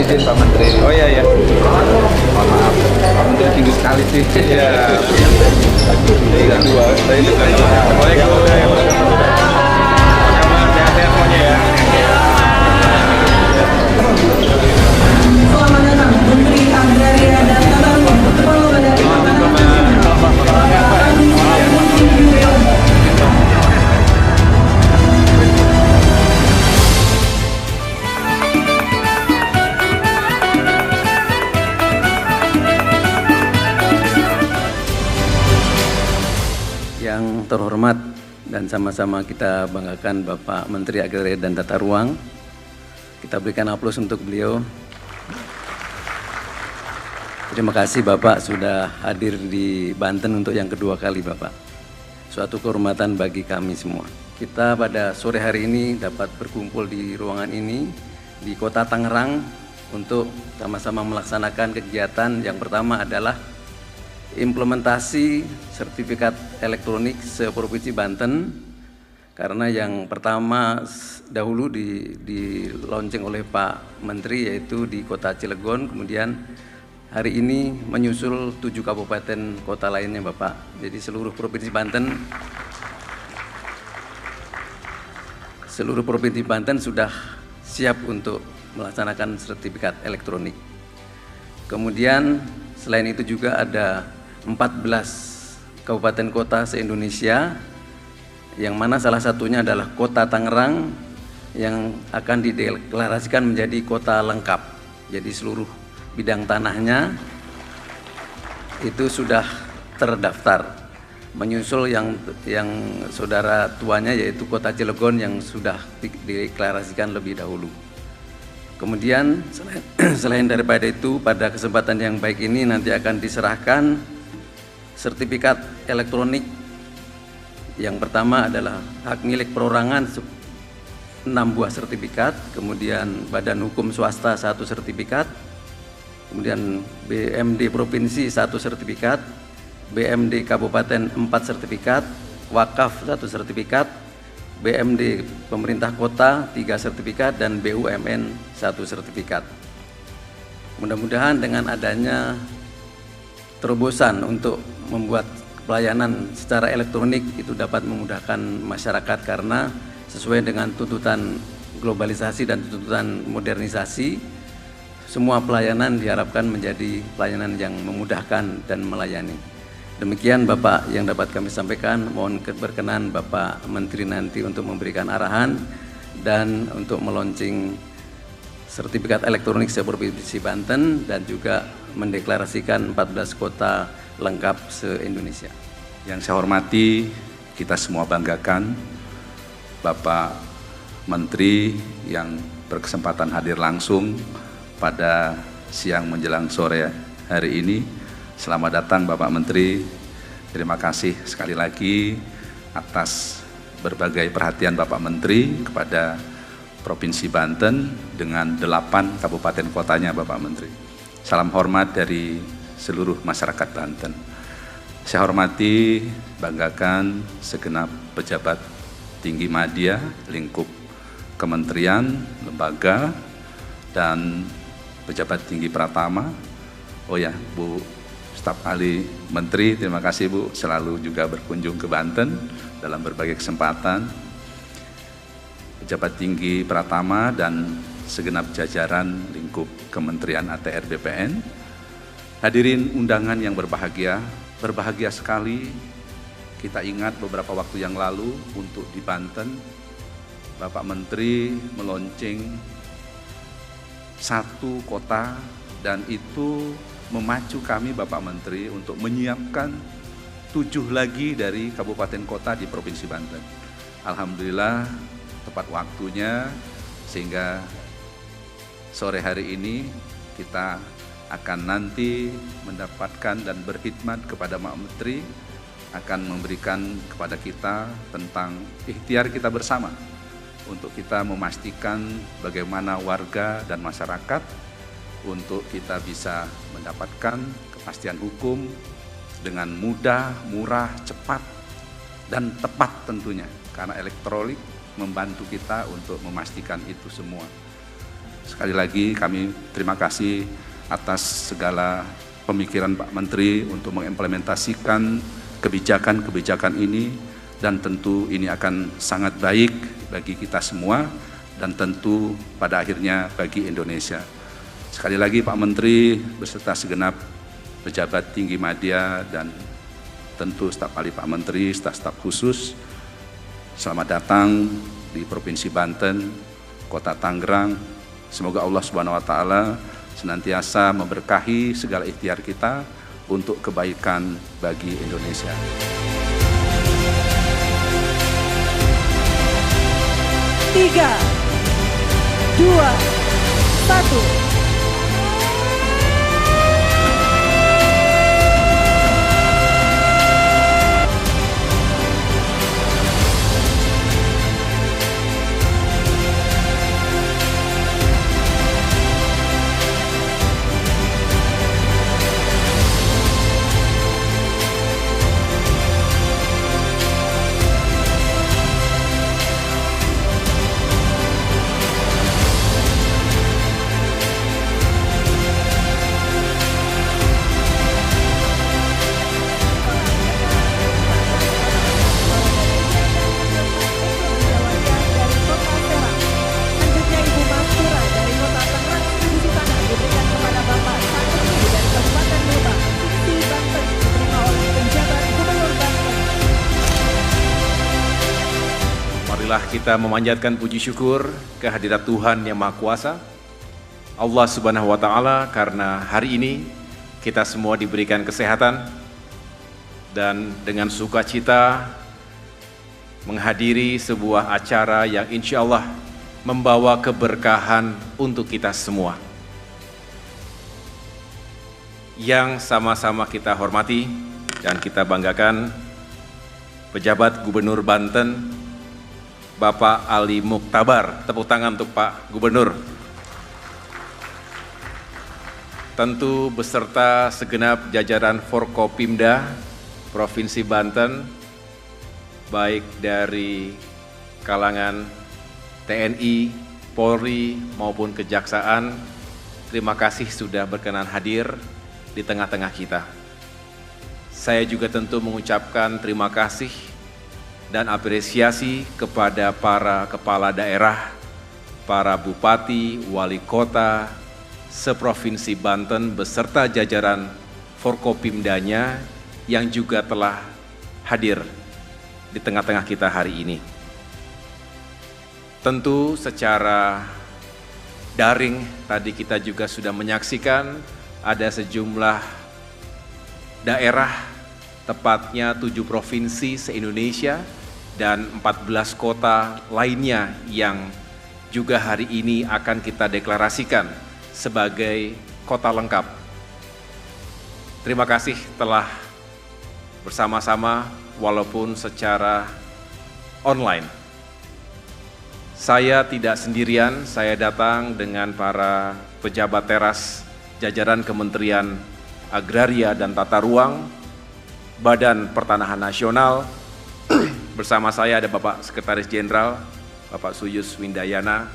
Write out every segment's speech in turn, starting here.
izin Pak Menteri. Oh iya ya. Mohon maaf, Pak Menteri tinggi sekali sih. Iya. Tiga dua. Saya itu kan. Waalaikumsalam. Sehat-sehat semuanya ya. Selamat datang Menteri Agraria dan Tata Ruang, Kepala Badan Yang terhormat dan sama-sama kita banggakan Bapak Menteri Agraria dan Tata Ruang. Kita berikan aplaus untuk beliau. Terima kasih Bapak sudah hadir di Banten untuk yang kedua kali Bapak. Suatu kehormatan bagi kami semua. Kita pada sore hari ini dapat berkumpul di ruangan ini di Kota Tangerang untuk sama-sama melaksanakan kegiatan yang pertama adalah implementasi sertifikat elektronik se-Provinsi Banten, karena yang pertama dahulu di launching oleh Pak Menteri yaitu di Kota Cilegon, kemudian hari ini menyusul 7 kabupaten kota lainnya Bapak. Jadi seluruh Provinsi Banten sudah siap untuk melaksanakan sertifikat elektronik. Kemudian selain itu juga ada 14 kabupaten kota se-Indonesia, yang mana salah satunya adalah Kota Tangerang yang akan dideklarasikan menjadi kota lengkap. Jadi seluruh bidang tanahnya itu sudah terdaftar. Menyusul yang saudara tuanya yaitu Kota Cilegon yang sudah dideklarasikan lebih dahulu. Kemudian selain daripada itu, pada kesempatan yang baik ini nanti akan diserahkan sertifikat elektronik. Yang pertama adalah hak milik perorangan 6 buah sertifikat, kemudian badan hukum swasta 1 sertifikat, kemudian BMD Provinsi 1 sertifikat, BMD Kabupaten 4 sertifikat, Wakaf 1 sertifikat, BMD Pemerintah Kota 3 sertifikat, dan BUMN 1 sertifikat. Mudah-mudahan dengan adanya terobosan untuk membuat pelayanan secara elektronik itu dapat memudahkan masyarakat, karena sesuai dengan tuntutan globalisasi dan tuntutan modernisasi, semua pelayanan diharapkan menjadi pelayanan yang memudahkan dan melayani. Demikian Bapak yang dapat kami sampaikan. Mohon berkenan Bapak Menteri nanti untuk memberikan arahan dan untuk meluncing sertifikat elektronik se-Provinsi Banten dan juga mendeklarasikan 14 kota lengkap se-Indonesia. Yang saya hormati, kita semua banggakan Bapak Menteri yang berkesempatan hadir langsung pada siang menjelang sore hari ini. Selamat datang Bapak Menteri. Terima kasih sekali lagi atas berbagai perhatian Bapak Menteri kepada Provinsi Banten dengan 8 kabupaten kotanya Bapak Menteri. Salam hormat dari seluruh masyarakat Banten. Saya hormati, banggakan segenap pejabat tinggi media, lingkup kementerian, lembaga, dan pejabat tinggi Pratama. Oh ya, Bu Staf Ahli Menteri, terima kasih Bu, selalu juga berkunjung ke Banten dalam berbagai kesempatan. Pejabat tinggi Pratama dan segenap jajaran lingkup Kementerian ATR BPN. Hadirin undangan yang berbahagia sekali kita ingat beberapa waktu yang lalu untuk di Banten, Bapak Menteri meluncing 1 kota, dan itu memacu kami Bapak Menteri untuk menyiapkan 7 lagi dari kabupaten kota di Provinsi Banten. Alhamdulillah tepat waktunya, sehingga sore hari ini kita akan nanti mendapatkan dan berkhidmat kepada Pak Menteri, akan memberikan kepada kita tentang ikhtiar kita bersama untuk kita memastikan bagaimana warga dan masyarakat untuk kita bisa mendapatkan kepastian hukum dengan mudah, murah, cepat, dan tepat tentunya, karena elektronik membantu kita untuk memastikan itu semua. Sekali lagi kami terima kasih atas segala pemikiran Pak Menteri untuk mengimplementasikan kebijakan-kebijakan ini, dan tentu ini akan sangat baik bagi kita semua dan tentu pada akhirnya bagi Indonesia. Sekali lagi Pak Menteri beserta segenap pejabat tinggi media dan tentu staf ahli Pak Menteri, staf-staf khusus, selamat datang di Provinsi Banten, Kota Tangerang. Semoga Allah Subhanahu wa taala senantiasa memberkahi segala ikhtiar kita untuk kebaikan bagi Indonesia. 3, 2, 1. Marilah kita memanjatkan puji syukur kehadirat Tuhan Yang Maha Kuasa, Allah Subhanahu wa taala, karena hari ini kita semua diberikan kesehatan dan dengan sukacita menghadiri sebuah acara yang insya Allah membawa keberkahan untuk kita semua. Yang sama-sama kita hormati dan kita banggakan, Pejabat Gubernur Banten, Bapak Ali Mukhtabar. Tepuk tangan untuk Pak Gubernur. Tentu beserta segenap jajaran Forkopimda Provinsi Banten, baik dari kalangan TNI, Polri maupun Kejaksaan, terima kasih sudah berkenan hadir di tengah-tengah kita. Saya juga tentu mengucapkan terima kasih dan apresiasi kepada para kepala daerah, para bupati, wali kota, seprovinsi Banten beserta jajaran Forkopimdanya yang juga telah hadir di tengah-tengah kita hari ini. Tentu secara daring tadi kita juga sudah menyaksikan ada sejumlah daerah, tepatnya 7 provinsi se-Indonesia dan 14 kota lainnya yang juga hari ini akan kita deklarasikan sebagai kota lengkap. Terima kasih telah bersama-sama walaupun secara online. Saya tidak sendirian, saya datang dengan para pejabat teras jajaran Kementerian Agraria dan Tata Ruang, Badan Pertanahan Nasional. Bersama saya ada Bapak Sekretaris Jenderal, Bapak Suyus Windayana,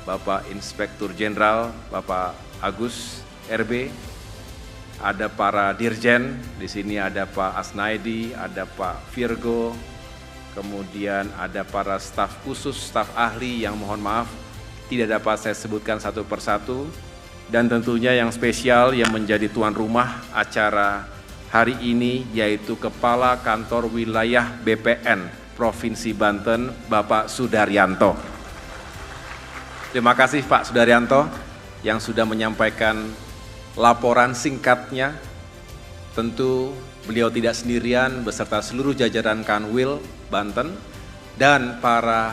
Bapak Inspektur Jenderal, Bapak Agus RB, ada para dirjen, di sini ada Pak Asnaidi, ada Pak Virgo, kemudian ada para staf khusus, staf ahli yang mohon maaf tidak dapat saya sebutkan satu persatu, dan tentunya yang spesial yang menjadi tuan rumah acara hari ini yaitu Kepala Kantor Wilayah BPN Provinsi Banten, Bapak Sudaryanto. Terima kasih Pak Sudaryanto yang sudah menyampaikan laporan singkatnya. Tentu beliau tidak sendirian beserta seluruh jajaran Kanwil Banten dan para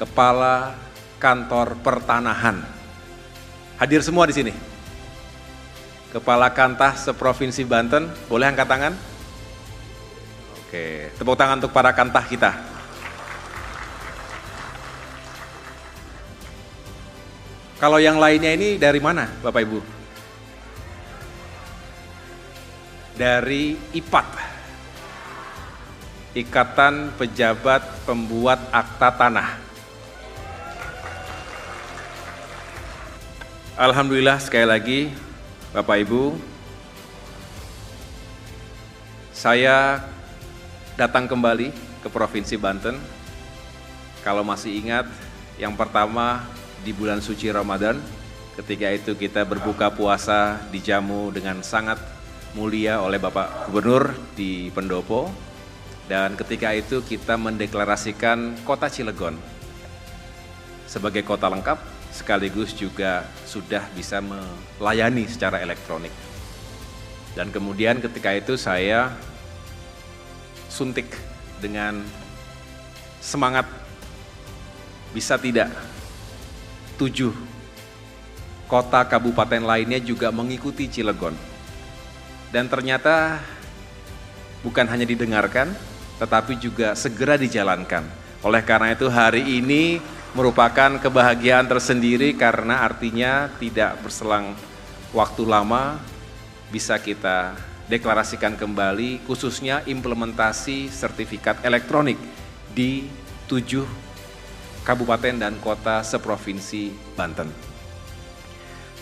kepala kantor pertanahan. Hadir semua di sini. Kepala Kantah seprovinsi Banten, boleh angkat tangan? Oke, tepuk tangan untuk para kantah kita. Kalau yang lainnya ini dari mana, Bapak Ibu? Dari IPAT, Ikatan Pejabat Pembuat Akta Tanah. Alhamdulillah sekali lagi Bapak Ibu, saya datang kembali ke Provinsi Banten. Kalau masih ingat, yang pertama di bulan suci Ramadan, ketika itu kita berbuka puasa dijamu dengan sangat mulia oleh Bapak Gubernur di Pendopo, dan ketika itu kita mendeklarasikan Kota Cilegon sebagai kota lengkap, sekaligus juga sudah bisa melayani secara elektronik. Dan kemudian ketika itu saya suntik dengan semangat, bisa tidak 7 kota kabupaten lainnya juga mengikuti Cilegon. Dan ternyata bukan hanya didengarkan, tetapi juga segera dijalankan. Oleh karena itu hari ini merupakan kebahagiaan tersendiri karena artinya tidak berselang waktu lama bisa kita deklarasikan kembali khususnya implementasi sertifikat elektronik di 7 kabupaten dan kota seprovinsi Banten.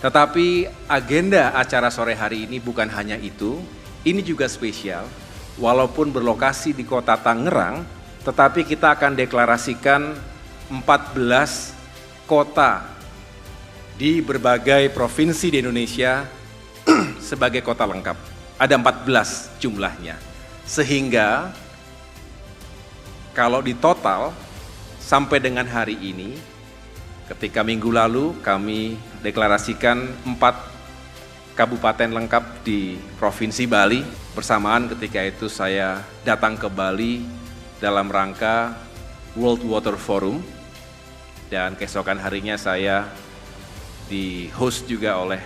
Tetapi agenda acara sore hari ini bukan hanya itu, ini juga spesial. Walaupun berlokasi di kota Tangerang, tetapi kita akan deklarasikan 14 kota di berbagai provinsi di Indonesia sebagai kota lengkap. Ada 14 jumlahnya. Sehingga kalau ditotal sampai dengan hari ini, ketika minggu lalu kami deklarasikan 4 kabupaten lengkap di Provinsi Bali, bersamaan ketika itu saya datang ke Bali dalam rangka World Water Forum, dan keesokan harinya saya di host juga oleh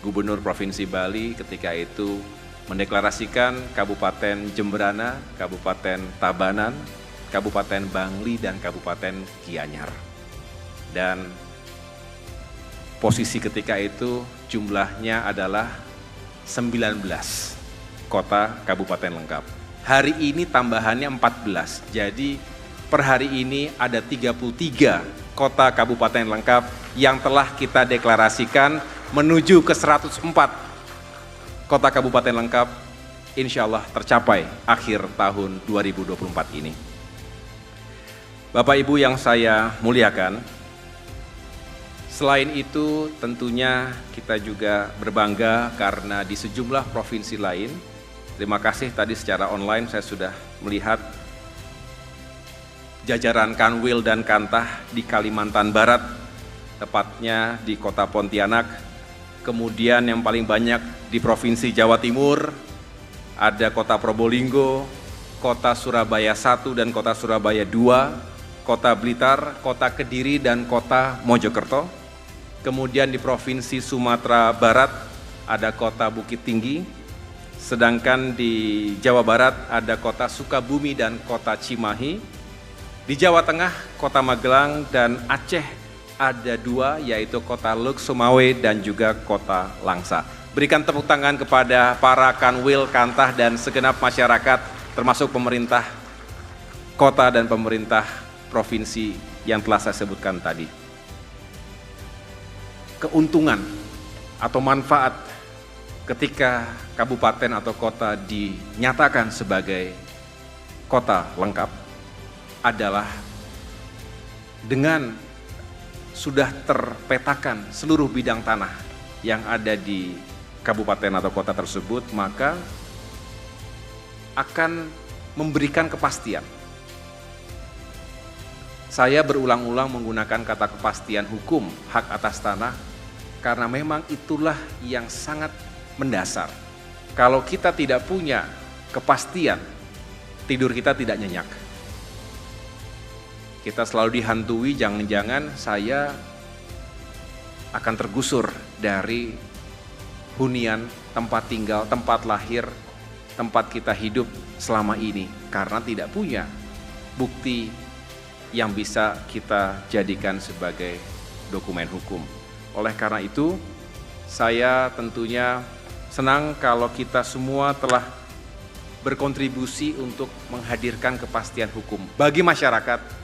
Gubernur Provinsi Bali ketika itu mendeklarasikan Kabupaten Jemberana, Kabupaten Tabanan, Kabupaten Bangli, dan Kabupaten Gianyar. Dan posisi ketika itu jumlahnya adalah 19 kota kabupaten lengkap. Hari ini tambahannya 14, jadi per hari ini ada 33 kota kabupaten lengkap yang telah kita deklarasikan menuju ke 104 kota kabupaten lengkap, insya Allah tercapai akhir tahun 2024 ini. Bapak Ibu yang saya muliakan, selain itu tentunya kita juga berbangga karena di sejumlah provinsi lain, terima kasih tadi secara online saya sudah melihat jajaran Kanwil dan Kantah di Kalimantan Barat, tepatnya di kota Pontianak. Kemudian yang paling banyak di Provinsi Jawa Timur, ada kota Probolinggo, kota Surabaya 1 dan kota Surabaya 2, kota Blitar, kota Kediri, dan kota Mojokerto. Kemudian di Provinsi Sumatera Barat ada kota Bukit Tinggi, sedangkan di Jawa Barat ada kota Sukabumi dan kota Cimahi. Di Jawa Tengah, kota Magelang, dan Aceh ada 2, yaitu kota Luk Sumawe dan juga kota Langsa. Berikan tepuk tangan kepada para Kanwil, Kantah, dan segenap masyarakat, termasuk pemerintah kota dan pemerintah provinsi yang telah saya sebutkan tadi. Keuntungan atau manfaat ketika kabupaten atau kota dinyatakan sebagai kota lengkap adalah dengan sudah terpetakan seluruh bidang tanah yang ada di kabupaten atau kota tersebut, maka akan memberikan kepastian. Saya berulang-ulang menggunakan kata kepastian hukum hak atas tanah karena memang itulah yang sangat mendasar. Kalau kita tidak punya kepastian, tidur kita tidak nyenyak. Kita selalu dihantui, jangan-jangan saya akan tergusur dari hunian, tempat tinggal, tempat lahir, tempat kita hidup selama ini karena tidak punya bukti yang bisa kita jadikan sebagai dokumen hukum. Oleh karena itu, saya tentunya senang kalau kita semua telah berkontribusi untuk menghadirkan kepastian hukum bagi masyarakat,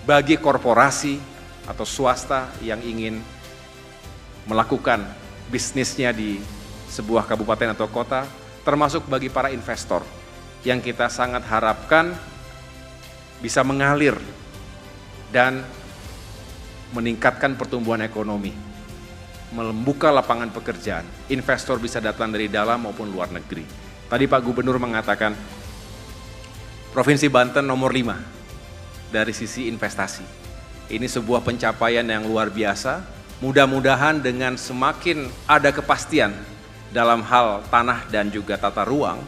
bagi korporasi atau swasta yang ingin melakukan bisnisnya di sebuah kabupaten atau kota, termasuk bagi para investor yang kita sangat harapkan bisa mengalir dan meningkatkan pertumbuhan ekonomi, membuka lapangan pekerjaan. Investor bisa datang dari dalam maupun luar negeri. Tadi Pak Gubernur mengatakan Provinsi Banten nomor 5 dari sisi investasi. Ini sebuah pencapaian yang luar biasa. Mudah-mudahan dengan semakin ada kepastian dalam hal tanah dan juga tata ruang,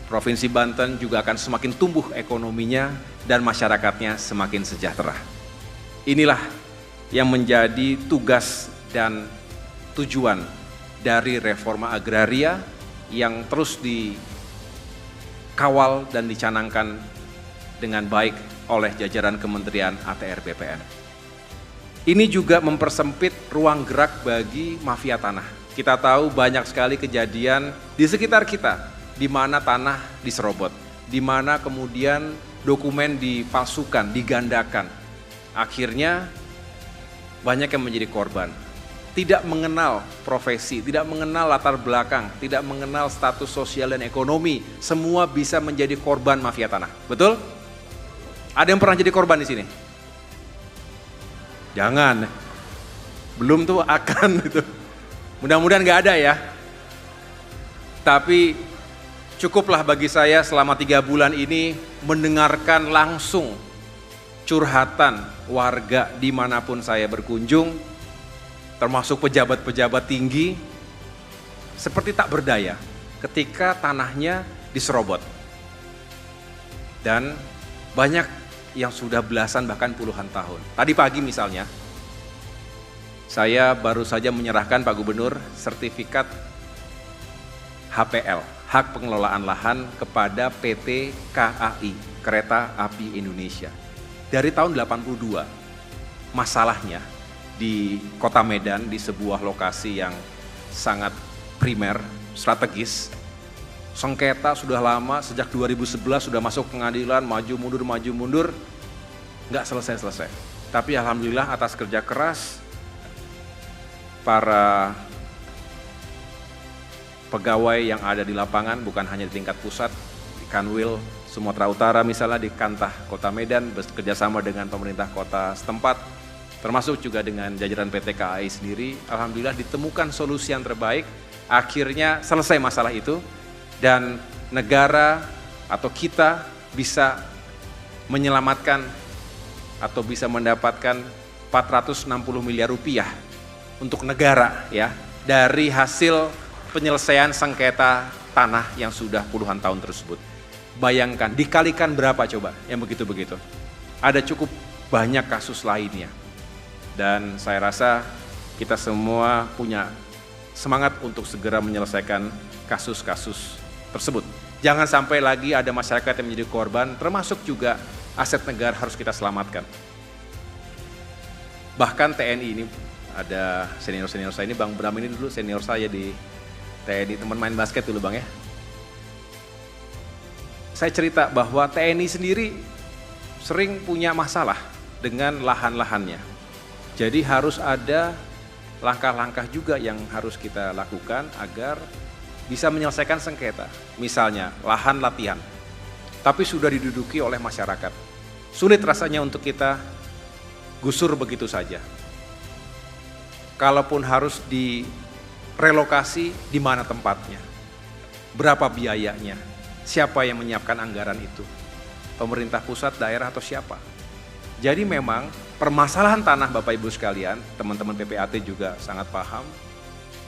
Provinsi Banten juga akan semakin tumbuh ekonominya dan masyarakatnya semakin sejahtera. Inilah yang menjadi tugas dan tujuan dari reforma agraria yang terus dikawal dan dicanangkan dengan baik oleh jajaran Kementerian ATR BPN. Ini juga mempersempit ruang gerak bagi mafia tanah. Kita tahu banyak sekali kejadian di sekitar kita di mana tanah diserobot, di mana kemudian dokumen dipalsukan, digandakan. Akhirnya banyak yang menjadi korban. Tidak mengenal profesi, tidak mengenal latar belakang, tidak mengenal status sosial dan ekonomi, semua bisa menjadi korban mafia tanah. Betul? Ada yang pernah jadi korban di sini? Jangan. Belum tuh akan itu. Mudah-mudahan nggak ada ya. Tapi cukuplah bagi saya selama 3 bulan ini mendengarkan langsung curhatan warga dimanapun saya berkunjung, termasuk pejabat-pejabat tinggi, seperti tak berdaya ketika tanahnya diserobot. Dan banyak yang sudah belasan bahkan puluhan tahun. Tadi pagi misalnya, saya baru saja menyerahkan Pak Gubernur sertifikat HPL, hak pengelolaan lahan kepada PT KAI, Kereta Api Indonesia. Dari tahun 82, masalahnya di Kota Medan, di sebuah lokasi yang sangat primer, strategis. Sengketa sudah lama, sejak 2011 sudah masuk pengadilan, maju mundur, nggak selesai-selesai. Tapi alhamdulillah atas kerja keras, para pegawai yang ada di lapangan, bukan hanya di tingkat pusat, di Kanwil, Sumatera Utara misalnya, di Kantah Kota Medan, bekerjasama dengan pemerintah kota setempat, termasuk juga dengan jajaran PT KAI sendiri, alhamdulillah ditemukan solusi yang terbaik, akhirnya selesai masalah itu, dan negara atau kita bisa menyelamatkan atau bisa mendapatkan 460 miliar rupiah untuk negara ya, dari hasil penyelesaian sengketa tanah yang sudah puluhan tahun tersebut. Bayangkan, dikalikan berapa coba yang begitu-begitu. Ada cukup banyak kasus lainnya. Dan saya rasa kita semua punya semangat untuk segera menyelesaikan kasus-kasus tersebut. Jangan sampai lagi ada masyarakat yang menjadi korban, termasuk juga aset negara harus kita selamatkan. Bahkan TNI ini, ada senior-senior saya ini, Bang Bram ini dulu senior saya di TNI, teman main basket dulu Bang ya. Saya cerita bahwa TNI sendiri sering punya masalah dengan lahan-lahannya. Jadi harus ada langkah-langkah juga yang harus kita lakukan agar bisa menyelesaikan sengketa. Misalnya lahan latihan, tapi sudah diduduki oleh masyarakat. Sulit rasanya untuk kita gusur begitu saja. Kalaupun harus direlokasi, di mana tempatnya? Berapa biayanya? Siapa yang menyiapkan anggaran itu? Pemerintah pusat, daerah, atau siapa? Jadi memang permasalahan tanah Bapak Ibu sekalian, teman-teman PPAT juga sangat paham,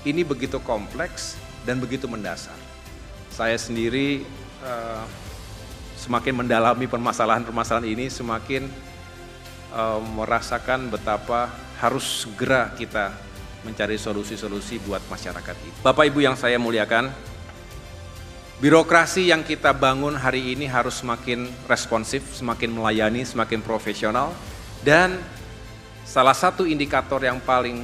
ini begitu kompleks dan begitu mendasar. Saya sendiri semakin mendalami permasalahan-permasalahan ini, semakin merasakan betapa harus segera kita mencari solusi-solusi buat masyarakat ini. Bapak Ibu yang saya muliakan, birokrasi yang kita bangun hari ini harus semakin responsif, semakin melayani, semakin profesional, dan salah satu indikator yang paling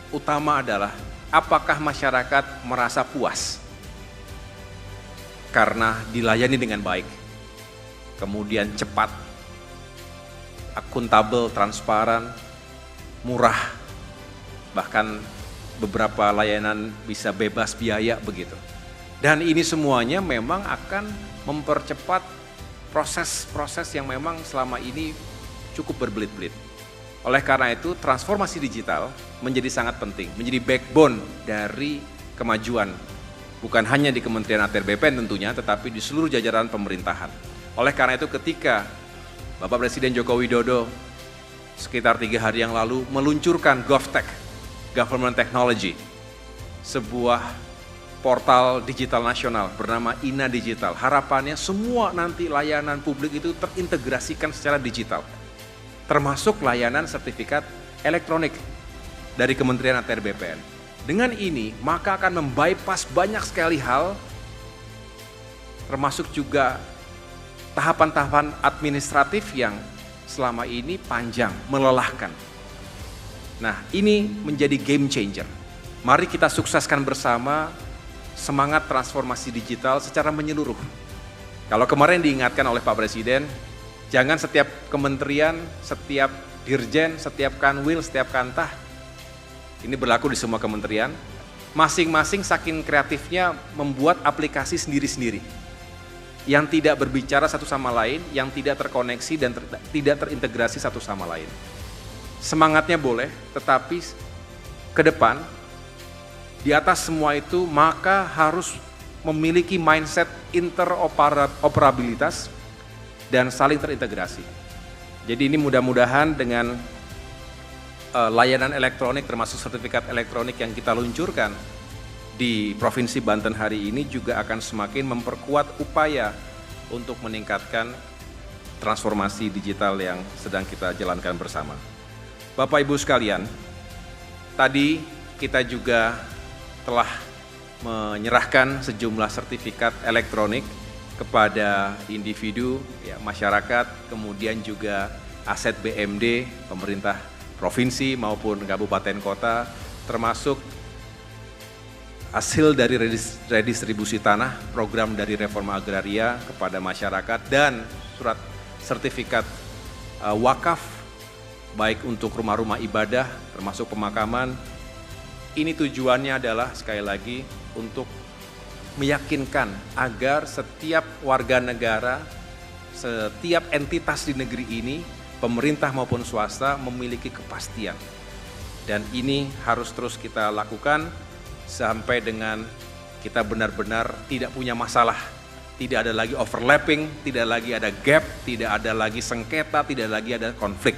utama adalah apakah masyarakat merasa puas karena dilayani dengan baik, kemudian cepat, akuntabel, transparan, murah, bahkan beberapa layanan bisa bebas biaya begitu. Dan ini semuanya memang akan mempercepat proses-proses yang memang selama ini cukup berbelit-belit. Oleh karena itu, transformasi digital menjadi sangat penting, menjadi backbone dari kemajuan. Bukan hanya di Kementerian ATR BPN tentunya, tetapi di seluruh jajaran pemerintahan. Oleh karena itu, ketika Bapak Presiden Joko Widodo sekitar 3 hari yang lalu meluncurkan GovTech, Government Technology, sebuah portal digital nasional bernama INA Digital. Harapannya semua nanti layanan publik itu terintegrasikan secara digital, termasuk layanan sertifikat elektronik dari Kementerian ATR BPN. Dengan ini, maka akan membypass banyak sekali hal, termasuk juga tahapan-tahapan administratif yang selama ini panjang, melelahkan. Nah, ini menjadi game changer. Mari kita sukseskan bersama semangat transformasi digital secara menyeluruh. Kalau kemarin diingatkan oleh Pak Presiden, jangan setiap kementerian, setiap dirjen, setiap kanwil, setiap kantah, ini berlaku di semua kementerian, masing-masing saking kreatifnya membuat aplikasi sendiri-sendiri yang tidak berbicara satu sama lain, yang tidak terkoneksi dan tidak terintegrasi satu sama lain. Semangatnya boleh, tetapi ke depan, di atas semua itu maka harus memiliki mindset interoperabilitas dan saling terintegrasi. Jadi ini mudah-mudahan dengan layanan elektronik termasuk sertifikat elektronik yang kita luncurkan di Provinsi Banten hari ini juga akan semakin memperkuat upaya untuk meningkatkan transformasi digital yang sedang kita jalankan bersama. Bapak Ibu sekalian, tadi kita juga telah menyerahkan sejumlah sertifikat elektronik kepada individu, ya, masyarakat, kemudian juga aset BMD, pemerintah provinsi maupun kabupaten kota, termasuk hasil dari redistribusi tanah, program dari reforma agraria kepada masyarakat, dan surat sertifikat wakaf, baik untuk rumah-rumah ibadah, termasuk pemakaman. Ini tujuannya adalah sekali lagi untuk meyakinkan agar setiap warga negara, setiap entitas di negeri ini, pemerintah maupun swasta memiliki kepastian. Dan ini harus terus kita lakukan sampai dengan kita benar-benar tidak punya masalah. Tidak ada lagi overlapping, tidak lagi ada gap, tidak ada lagi sengketa, tidak lagi ada konflik.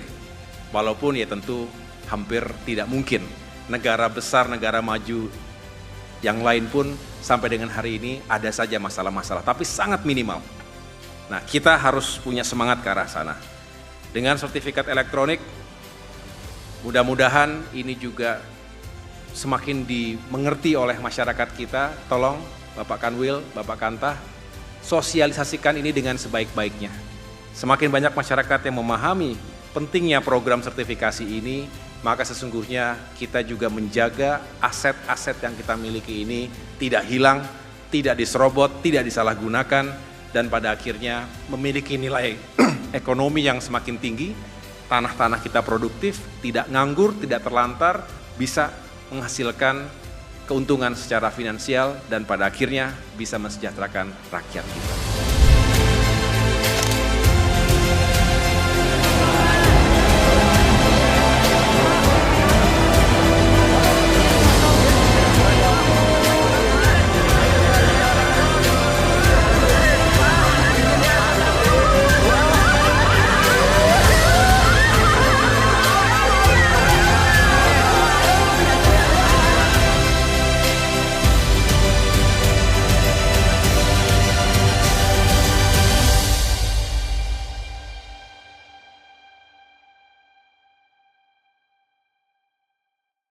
Walaupun ya tentu hampir tidak mungkin. Negara besar, negara maju yang lain pun sampai dengan hari ini ada saja masalah-masalah, tapi sangat minimal. Nah, kita harus punya semangat ke arah sana. Dengan sertifikat elektronik, mudah-mudahan ini juga semakin dimengerti oleh masyarakat kita. Tolong Bapak Kanwil, Bapak Kantah, sosialisasikan ini dengan sebaik-baiknya. Semakin banyak masyarakat yang memahami pentingnya program sertifikasi ini, maka sesungguhnya kita juga menjaga aset-aset yang kita miliki ini tidak hilang, tidak diserobot, tidak disalahgunakan, dan pada akhirnya memiliki nilai ekonomi yang semakin tinggi, tanah-tanah kita produktif, tidak nganggur, tidak terlantar, bisa menghasilkan keuntungan secara finansial dan pada akhirnya bisa mensejahterakan rakyat kita.